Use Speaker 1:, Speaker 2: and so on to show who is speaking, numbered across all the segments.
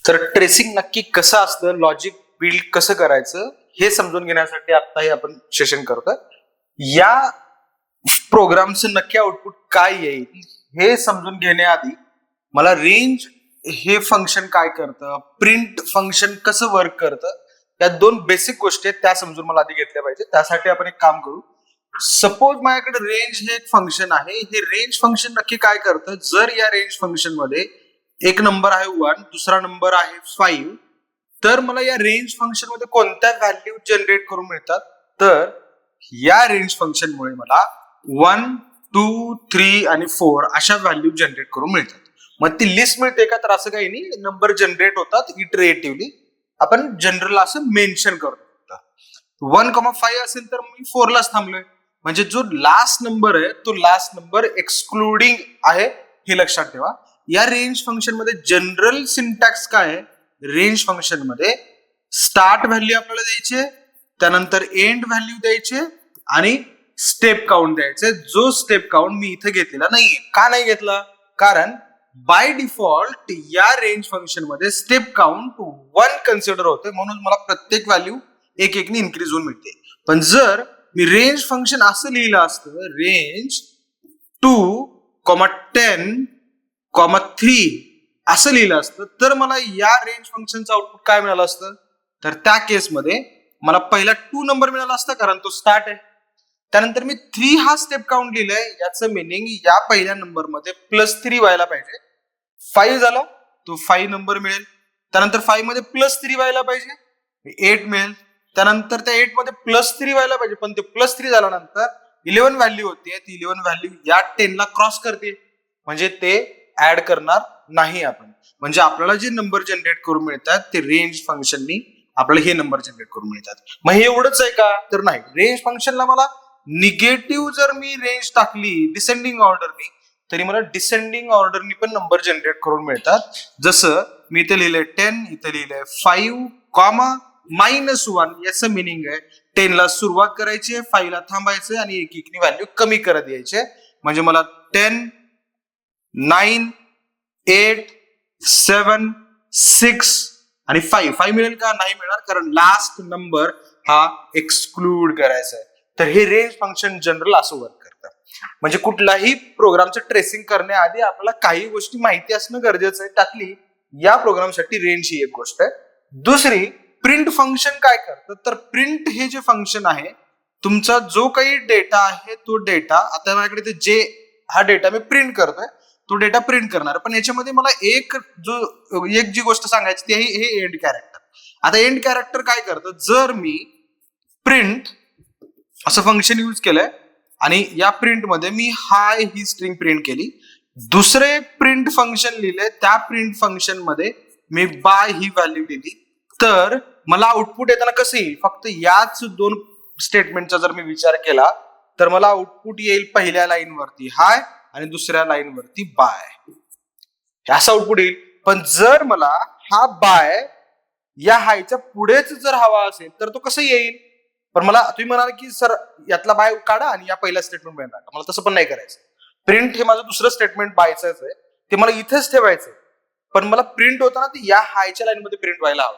Speaker 1: तर ट्रेसिंग नक्की कसं असतं, लॉजिक बिल्ड कसं करायचं हे समजून घेण्यासाठी आता हे आपण सेशन करतोय. या प्रोग्रामचं नक्की आउटपुट काय येईल हे समजून घेण्याआधी मला रेंज हे फंक्शन काय करतं, प्रिंट फंक्शन कसं वर्क करतं, या दोन बेसिक गोष्टी आहेत त्या समजून मला आधी घेतल्या पाहिजे. त्यासाठी आपण एक काम करू. सपोज माझ्याकडे रेंज हे एक फंक्शन आहे. हे रेंज फंक्शन नक्की काय करतं, जर या रेंज फंक्शन मध्ये एक नंबर आहे 1, दुसरा नंबर आहे 5, तर मला या रेंज फंक्शन मध्ये कोणत्या व्हॅल्यू जनरेट करून मिळतात, तर या रेंज फंक्शन मुळे मला 1, 2, 3 आणि 4 अशा व्हॅल्यू जनरेट करून मिळतात. मग ती लिस्ट मिळते का, तर असं काही नाही, नंबर जनरेट होतात इटरेटिव्हली. आपण जनरल असं मेन्शन करतो. 1,5 असेल तर मी 4 लाच थांबलोय, म्हणजे जो लास्ट नंबर आहे तो लास्ट नंबर एक्सक्लुडिंग आहे हे लक्षात ठेवा. या रेंज फंक्शन मध्ये जनरल सिंटॅक्स काय आहे, रेंज फंक्शन मध्ये स्टार्ट व्हॅल्यू आपल्याला द्यायचे, त्यानंतर एंड व्हॅल्यू द्यायचे आणि स्टेप काउंट द्यायचे. जो स्टेप काउंट मी इथे घेतलेला नाहीये. का नाही घेतला, कारण बाय डिफॉल्ट या रेंज फंक्शन मध्ये स्टेप काउंट 1 कन्सिडर होते, म्हणून मला प्रत्येक व्हॅल्यू एक एकने इन्क्रीज होऊन मिळते. पण जर मी रेंज फंक्शन असं लिहिलं असतं, रेंज 2,10,3 असं लिहिलं असतं, तर मला या रेंज फंक्शनचं आउटपुट काय मिळालं असतं, तर त्या केसमध्ये मला पहिला 2 नंबर मिळाला असता, कारण तो स्टार्ट आहे. त्यानंतर मी 3 हा स्टेप काउंट लिहिलाय, याचं मिनिंग या पहिल्या नंबर मध्ये +3 व्हायला पाहिजे. 5 झाला तो 5 नंबर मिळेल. त्यानंतर 5 मध्ये +3 व्हायला पाहिजे, 8 मिळेल. त्यानंतर त्या 8 मध्ये +3 व्हायला पाहिजे, पण ते +3 झाल्यानंतर 11 व्हॅल्यू होती, ती 11 व्हॅल्यू या 10 ला क्रॉस करते, म्हणजे ते ऍड करणार नाही आपण. म्हणजे आपल्याला जे नंबर जनरेट करून मिळतात ते रेंज फंक्शननी आपल्याला हे नंबर जनरेट करून मिळतात. मग हे एवढंच आहे का, तर नाही. रेंज फंक्शनला मला निगेटिव्ह जर मी रेंज टाकली डिसेंडिंग ऑर्डरनी, तरी मला डिसेंडिंग ऑर्डरनी पण नंबर जनरेट करून मिळतात. जसं मी इथे लिहिलंय 10, इथे लिहिलंय 5, -1. याचं मिनिंग आहे 10 ला सुरुवात करायची, 5 ला थांबायचं आणि एक एकनी व्हॅल्यू कमी करत यायचे. म्हणजे मला 10, 9, 8, 7, 6 आणि 5 मिळेल का, नाही मिळणार, कारण लास्ट नंबर हा एक्सक्लूड करायचा आहे. तर हे रेंज फंक्शन जनरल असं वर्क करतं. म्हणजे कुठलाही प्रोग्रामचं ट्रेसिंग करण्याआधी आपल्याला काही गोष्टी माहिती असणं गरजेचं आहे. त्यातली या प्रोग्रामसाठी रेंज ही एक गोष्ट आहे. दुसरी, प्रिंट फंक्शन काय करतं, तर प्रिंट हे जे फंक्शन आहे, तुमचा जो काही डेटा आहे तो डेटा, आता माझ्याकडे जे हा डेटा मी प्रिंट करतोय तो डेटा प्रिंट करणार, पण याच्यामध्ये मला एक जी गोष्ट सांगायची ती आहे हे एंड कॅरेक्टर. आता एंड कॅरेक्टर काय करतं, जर मी प्रिंट असं फंक्शन यूज केलंय आणि या प्रिंट मध्ये मी हाय ही स्ट्रिंग प्रिंट केली, दुसरे प्रिंट फंक्शन लिहिले, त्या प्रिंट फंक्शन मध्ये मी बाय ही व्हॅल्यू दिली, तर मला आउटपुट येताना कसं येईल, फक्त याच 2 स्टेटमेंटचा जर मी विचार केला तर मला आउटपुट येईल पहिल्या लाईन वरती हाय आणि दुसऱ्या लाईन वरती बाय, असं आउटपुट येईल. पण जर मला हा बाय या हायच्या पुढेच जर हवा असेल तर तो कसं येईल, पण मला तुम्ही म्हणाल की सर यातला बाय काढा आणि या पहिल्या स्टेटमेंट मध्ये टाका. मला तसं पण नाही करायचं. प्रिंट हे माझं दुसरं स्टेटमेंट बायचं आहे, ते मला इथेच ठेवायचंय, पण मला प्रिंट होताना ते या हायच्या लाईन मध्ये प्रिंट व्हायला हवं.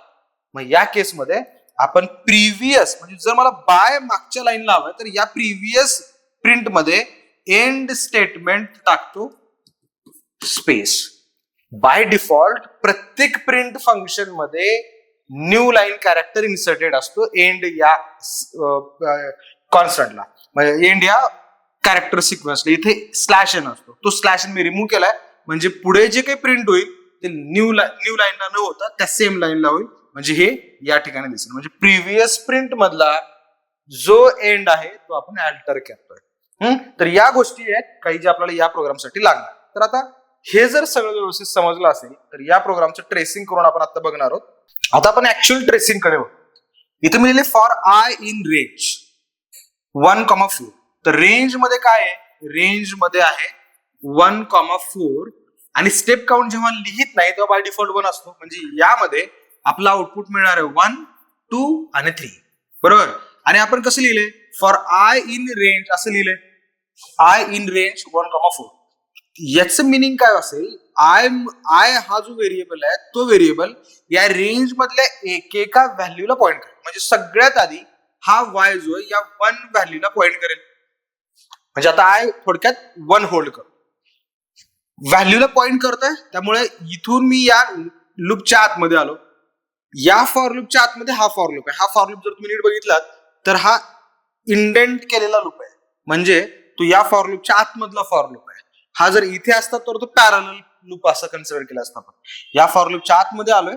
Speaker 1: मग या केसमध्ये आपण प्रिव्हियस, म्हणजे जर मला बाय मागच्या लाईनला हवंय तर या प्रिव्हियस प्रिंट मध्ये एंड स्टेटमेंट टाकतो स्पेस. बाय डिफॉल्ट प्रत्येक प्रिंट फंक्शन मध्ये न्यू लाईन कॅरेक्टर इन्सर्टेड असतो एंड या कॉन्स्टंटला, म्हणजे एंड या कॅरेक्टर सिक्वेन्सला. इथे /n असतो, तो /n मी रिमूव्ह केलाय, म्हणजे पुढे जे काही प्रिंट होईल ते न्यू लाईनला न होता त्या सेम लाईनला होईल, म्हणजे हे या ठिकाणी दिसेल. म्हणजे प्रिव्हियस प्रिंट मधला जो एंड आहे तो आपण अल्टर करतोय. तर या गोष्टी आहेत काही जे आपल्याला या प्रोग्रामसाठी लागणार. तर आता हे जर सगळं व्यवस्थित समजलं असेल तर या प्रोग्रामचं ट्रेसिंग करून आपण आता बघणार आहोत. आता आपण ऍक्च्युअल ट्रेसिंग कडे होतो. इथे मी लिहिले फॉर आय इन रेंज 1,4. तर रेंज मध्ये काय आहे, रेंज मध्ये आहे 1,4 आणि स्टेप काउंट जेव्हा लिहित नाही तेव्हा बाय डिफॉल्ट 1 असतो, म्हणजे यामध्ये आपला आउटपुट मिळणार आहे 1, 2 आणि 3, बरोबर. आणि आपण कसं लिहिले, फॉर आय इन रेंज असं लिहिले, आय इन रेंज 1,4. याचं मिनिंग काय असेल, आय हा जो व्हेरिएबल आहे तो व्हेरिएबल या रेंज मधल्या एकेका व्हॅल्यूला पॉइंट करेल. म्हणजे सगळ्यात आधी हा वाय जो आहे या 1 व्हॅल्यूला पॉइंट करेल. म्हणजे आता आय थोडक्यात 1 होल्ड करतो, व्हॅल्यूला पॉइंट करतोय. त्यामुळे इथून मी या लूपच्या आतमध्ये आलो. या फॉर लूपच्या आतमध्ये हा फॉर लूप आहे. हा फॉर लूप जर तुम्ही नीट बघितलात तर हा इंडेंट केलेला लूप आहे. म्हणजे तो या फॉर लूपच्या आतमधला फॉर लूप आहे. हा जर इथे असता तर तो पॅरलल लूप असं कन्सिडर केला असता. आपण या फॉर लूपच्या आतमध्ये आलोय.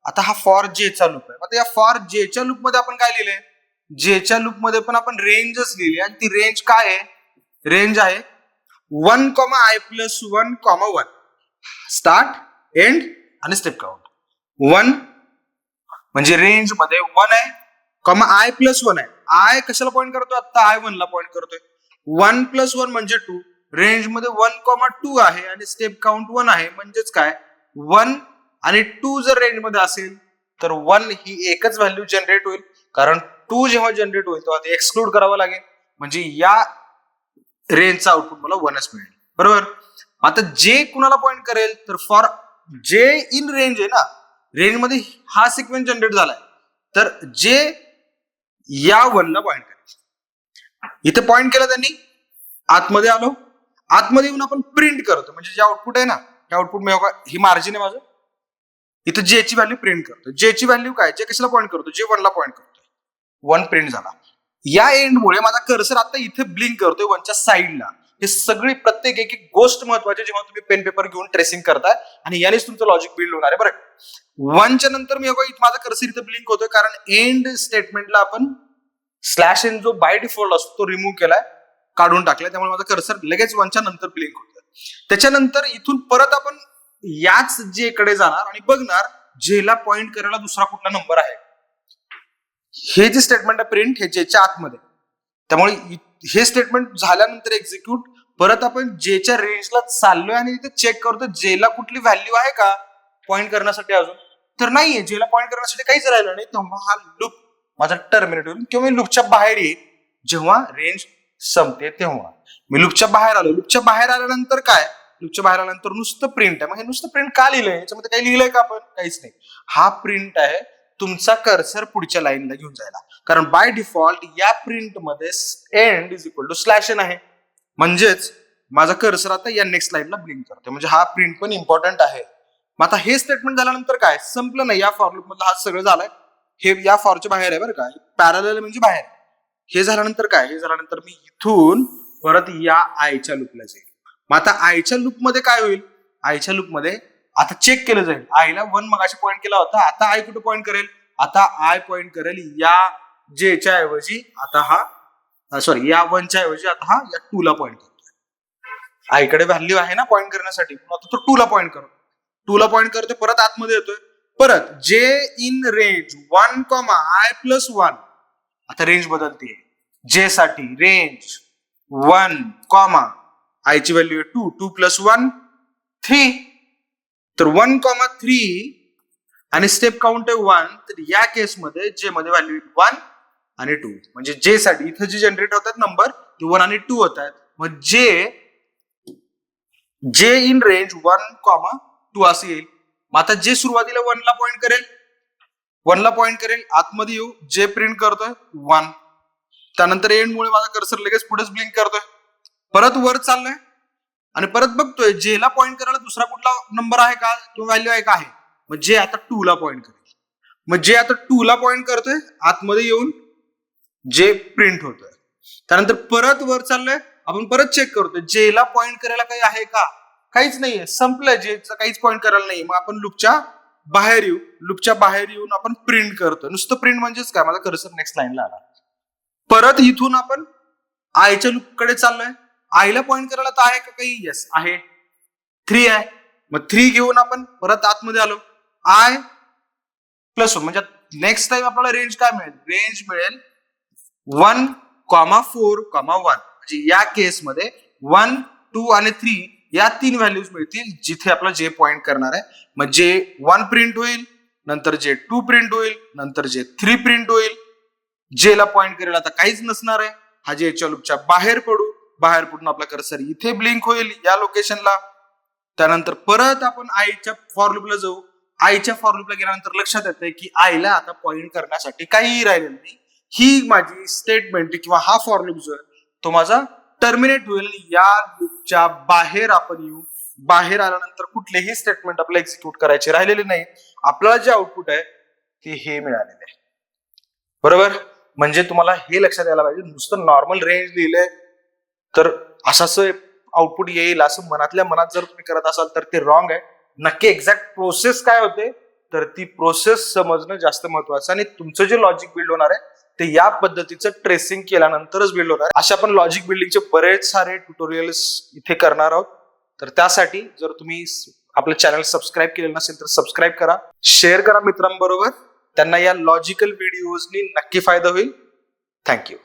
Speaker 1: आता हा फॉर जेचा लूप आहे. आता या फॉर जेच्या लूप मध्ये आपण काय लिहिलंय, जेच्या लूप मध्ये पण आपण रेंजच लिहिली. आणि ती रेंज काय आहे, रेंज आहे 1, i+1, 1 स्टार्ट, एंड आणि स्टेप काउंट. 1 म्हणजे रेंज मध्ये 1 आहे, i+1 आहे. आय कशाला पॉइंट करतोय, आता i1 ला पॉइंट करतोय. 1+1 म्हणजे 2, रेंज मध्ये 1, 2 आहे आणि स्टेप काउंट 1 आहे. म्हणजेच काय, 1 आणि 2 जर रेंज मध्ये असेल तर 1 ही एकच व्हॅल्यू जनरेट होईल. कारण 2 जेव्हा जनरेट होईल तेव्हा ते एक्सक्लूड करावं लागेल. म्हणजे या रेंजचा आउटपुट मला 1च मिळेल. बरोबर. आता जे कुणाला पॉइंट करेल तर फॉर जे इन रेंज आहे ना, रेंज मध्ये हा सिक्वेन्स जनरेट झालाय तर जे या 1 ला पॉइंट करेल. इथे पॉइंट केलं त्यांनी, आतमध्ये आलो. आतमध्ये येऊन आपण प्रिंट करतो. म्हणजे जे आउटपुट आहे ना, हे आउटपुट मी ही मार्जिन आहे माझं, इथे जे ची व्हॅल्यू प्रिंट करतो. जे ची व्हॅल्यू काय, जे कशाला पॉइंट करतो, जे 1 ला पॉइंट करतोय. 1 प्रिंट झाला. या एंडमुळे माझा कर्सर आता इथे ब्लिंक करतोय 1च्या साईडला. हे सगळी प्रत्येक एक एक गोष्ट महत्वाची जेव्हा तुम्ही पेन पेपर घेऊन ट्रेसिंग करताय, आणि यानेच तुमचं लॉजिक बिल्ड होणार आहे. बरं, 1च्या नंतर मी माझा कर्सर इथे ब्लिंक होतोय कारण एंड स्टेटमेंटला आपण स्लॅश एन जो बाय डिफॉल्ट असतो तो रिमूव्ह केलाय, काढून टाकलाय. त्यामुळे माझा कर्सर लगेच 1च्या नंतर ब्लिंक होतोय. त्याच्यानंतर इथून परत आपण याच जे कडे जाणार आणि बघणार जेला पॉइंट करायला दुसरा कुठला नंबर आहे. हे जे स्टेटमेंट आहे प्रिंट, हे जेच्या आतमध्ये. त्यामुळे हे स्टेटमेंट झाल्यानंतर एक्झिक्यूट परत आपण जेच्या रेंजला चाललोय आणि इथे चेक करतो जेला कुठली व्हॅल्यू आहे का पॉइंट करण्यासाठी. अजून तर नाहीये, जेला पॉइंट करण्यासाठी काहीच राहिलं नाही. तेव्हा हा लूप माझा टर्मिनेट होईल किंवा मी लूपच्या बाहेर येईल. जेव्हा रेंज संपते तेव्हा मी लूपच्या बाहेर आलो. लूपच्या बाहेर आल्यानंतर काय, लूपच्या बाहेर आल्यानंतर नुसतं प्रिंट आहे. मग हे नुसतं प्रिंट का लिहिलंय, याच्यामध्ये काही लिहिलंय का आपण, काहीच नाही. हा प्रिंट आहे तुमचा कर्सर पुढच्या लाईनला घेऊन जायला. कारण बाय डिफॉल्ट या प्रिंट मध्ये end is equal to slash n आहे. म्हणजेच माझा कर्सर आता या नेक्स्ट लाईनला ब्लिंक करतो. म्हणजे हा प्रिंट पण इम्पॉर्टंट आहे. मग आता हे स्टेटमेंट झाल्यानंतर काय, संपलं नाही. या फॉर लूप मधलं हा सगळं झालंय. हे या फॉरच्या बाहेर आहे बरं का, पॅरलल म्हणजे बाहेर. हे झाल्यानंतर काय, हे झाल्यानंतर मी इथून परत या आयच्या लूपला जाईल. मग आता आयच्या लूप मध्ये काय होईल, आयच्या लूप मध्ये आता चेक केलं जाईल. आयला 1 मगाशी पॉइंट केला होता, आता आय कुठे पॉइंट करेल, आता आय पॉइंट करेल या जेच्या ऐवजी आता हा सॉरी या 1च्या ऐवजी आता हा या 2 ला पॉइंट करतोय. आयकडे व्हॅल्यू आहे ना पॉइंट करण्यासाठी, आता तो 2 ला पॉइंट करतो. 2 ला पॉइंट करतोय, परत आतमध्ये येतोय. परत जे इन रेंज 1, i+1. आता रेंज बदलते. जे साठी रेंज 1, आयची व्हॅल्यू आहे 2, 2+1 3. तर 1, 3 आणि स्टेप काउंट आहे 1. तर या केसमध्ये जे मध्ये व्हॅल्यू 1 आणि 2. म्हणजे जे साठी इथे जे जनरेट होतात नंबर ते 1 आणि 2 होत आहेत. मग जे इन रेंज 1, 2 असं येईल. मग आता जे सुरुवातीला 1 ला पॉइंट करेल, 1 ला पॉइंट करेल, आतमध्ये येऊ, जे प्रिंट करतोय 1. त्यानंतर एंड मुळे माझा कर्सर लगेच पुढेच ब्लिंक करतोय. परत वर चाललोय आणि परत बघतोय जेला पॉइंट करायला दुसरा कुठला नंबर आहे का किंवा व्हॅल्यू आहे का आहे. मग जे आता 2 ला पॉइंट करेल. मग जे आता 2 ला पॉइंट करतोय, आतमध्ये येऊन जे प्रिंट होतोय. त्यानंतर परत वर चाललोय, आपण परत चेक करतोय जेला पॉइंट करायला काही आहे का, काहीच नाहीये, संपलंय. जेचा काहीच पॉइंट करायला नाही. मग आपण लूपच्या बाहेर येऊ. लूपच्या बाहेर येऊन आपण प्रिंट करतो. नुसतं प्रिंट म्हणजेच काय, माझा कर्सर नेक्स्ट लाईनला आला. परत इथून आपण आयच्या लूप कडे चाललोय. आयला पॉइंट करायला तर आहे का काही, येस आहे, 3 आहे. मग 3 घेऊन आपण परत आतमध्ये आलो. i+1 म्हणजे नेक्स्ट टाइम आपल्याला रेंज काय मिळेल, रेंज मिळेल 1, 4, 1. म्हणजे या केसमध्ये 1, 2 आणि 3 या 3 व्हॅल्यूज मिळतील जिथे आपला जे पॉइंट करणार आहे. मग जे 1 प्रिंट होईल, नंतर जे 2 प्रिंट होईल, नंतर जे 3 प्रिंट होईल. जेला पॉइंट करेल आता काहीच नसणार आहे. हा जेच्या लूपच्या बाहेर पडू. बाहेर पडून आपला कर्सर इथे ब्लिंक होईल या लोकेशनला. त्यानंतर परत आपण आईच्या फॉर लूपला जाऊ. आईच्या फॉर लूपला गेल्यानंतर लक्षात येते की आईला आता पॉइंट करण्यासाठी काहीही राहिलेलं नाही. ही माझी स्टेटमेंट किंवा हा फॉर लूप जो आहे तो माझा टर्मिनेट होईल. या लूपच्या बाहेर आपण येऊ. बाहेर आल्यानंतर कुठलेही स्टेटमेंट आपल्याला एक्झिक्यूट करायचे राहिलेले नाही. आपल्याला जे आउटपुट आहे ते हे मिळालेले आहे. बरोबर. म्हणजे तुम्हाला हे लक्षात यायला पाहिजे, नुसतं नॉर्मल रेंज लिहिलंय तर असं आउटपुट येईल असं मनातल्या मनात जर तुम्ही करत असाल तर ते रॉंग आहे. नक्की एक्झॅक्ट प्रोसेस काय होते तर ती प्रोसेस समजणं जास्त महत्वाचं. आणि तुमचं जे लॉजिक बिल्ड होणार आहे ते या पद्धतीचं ट्रेसिंग केल्यानंतरच बिल्ड होणार आहे. अशा आपण लॉजिक बिल्डिंगचे बरेच सारे ट्युटोरियल्स इथे करणार आहोत. तर त्यासाठी जर तुम्ही आपलं चॅनल सबस्क्राईब केलेलं नसेल तर सबस्क्राईब करा, शेअर करा मित्रांबरोबर. त्यांना या लॉजिकल व्हिडिओजनी नक्की फायदा होईल. थँक्यू.